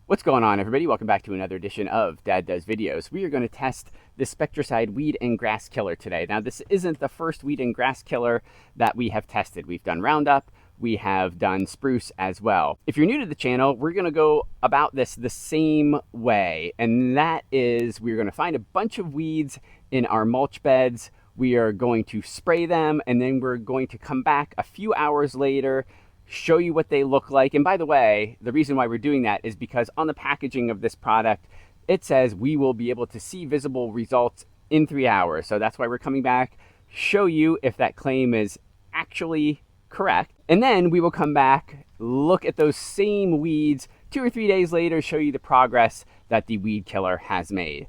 What's going on, everybody? Welcome back to another edition of Dad Does Videos. We are going to test the Spectracide Weed and Grass Killer today. Now, this isn't the first weed and grass killer that we have tested. We've done Roundup, we have done spruce as well. If you're new to the channel, we're going to go about this the same way, and that is we're going to find a bunch of weeds in our mulch beds. We are going to spray them, and then we're going to come back a few hours later, show you what they look like. And by the way, the reason why we're doing that is because on the packaging of this product, it says we will be able to see visible results in 3 hours. So that's why we're coming back, show you if that claim is actually correct. And then we will come back, look at those same weeds 2 or 3 days later, show you the progress that the weed killer has made.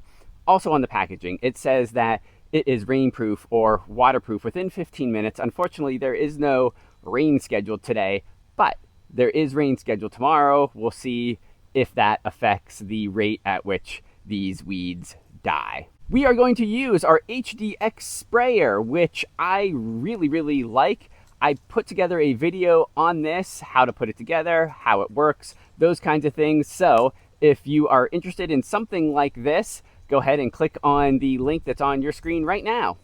Also on the packaging, it says that it is rainproof or waterproof within 15 minutes. Unfortunately, there is no rain scheduled today, but there is rain scheduled tomorrow. We'll see if that affects the rate at which these weeds die. We are going to use our HDX sprayer, which I really like. I put together a video on this, how to put it together, how it works, those kinds of things. So if you are interested in something like this, go ahead and click on the link that's on your screen right now.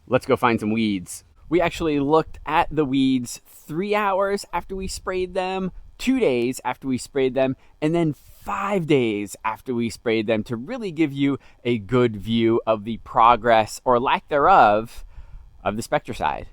Let's go find some weeds. We actually looked at the weeds 3 hours after we sprayed them, 2 days after we sprayed them, and then 5 days after we sprayed them to really give you a good view of the progress or lack thereof of the Spectracide.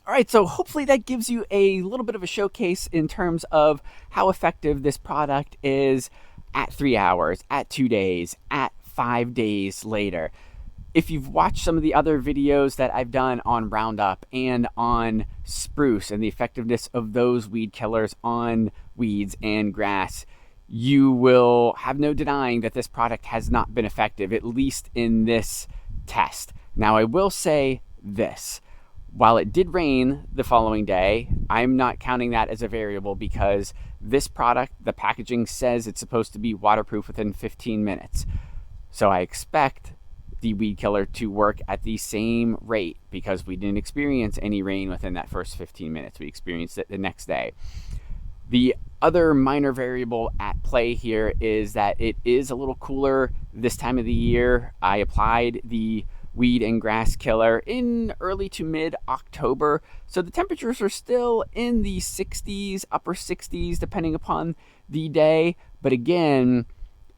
All right, so hopefully that gives you a little bit of a showcase in terms of how effective this product is at 3 hours, at 2 days, at 5 days later. If you've watched some of the other videos that I've done on Roundup and on spruce and the effectiveness of those weed killers on weeds and grass, you will have no denying that this product has not been effective, at least in this test. Now, I will say this. While it did rain the following day, I'm not counting that as a variable because this product, the packaging says it's supposed to be waterproof within 15 minutes. So I expect the weed killer to work at the same rate because we didn't experience any rain within that first 15 minutes. We experienced it the next day. The other minor variable at play here is that it is a little cooler this time of the year. I applied the weed and grass killer in early to mid October, so the temperatures are still in the 60s, upper 60s, depending upon the day. But again,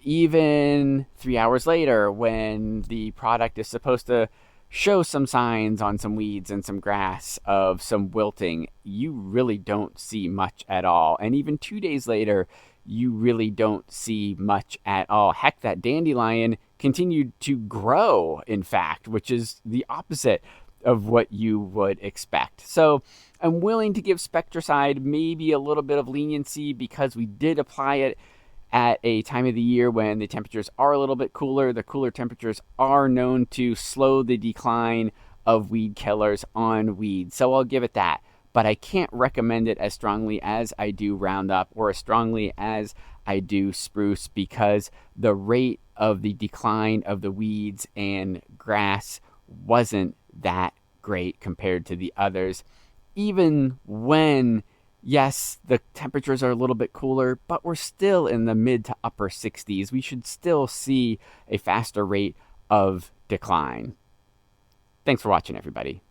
even 3 hours later, when the product is supposed to show some signs on some weeds and some grass of some wilting, you really don't see much at all. And even 2 days later, you really don't see much at all. Heck, that dandelion continued to grow, in fact, which is the opposite of what you would expect. So I'm willing to give Spectracide maybe a little bit of leniency because we did apply it at a time of the year when the temperatures are a little bit cooler. The cooler temperatures are known to slow the decline of weed killers on weeds, so I'll give it that. But I can't recommend it as strongly as I do Roundup or as strongly as I do spruce because the rate of the decline of the weeds and grass wasn't that great compared to the others. Even when, yes, the temperatures are a little bit cooler, but we're still in the mid to upper 60s. We should still see a faster rate of decline. Thanks for watching, everybody.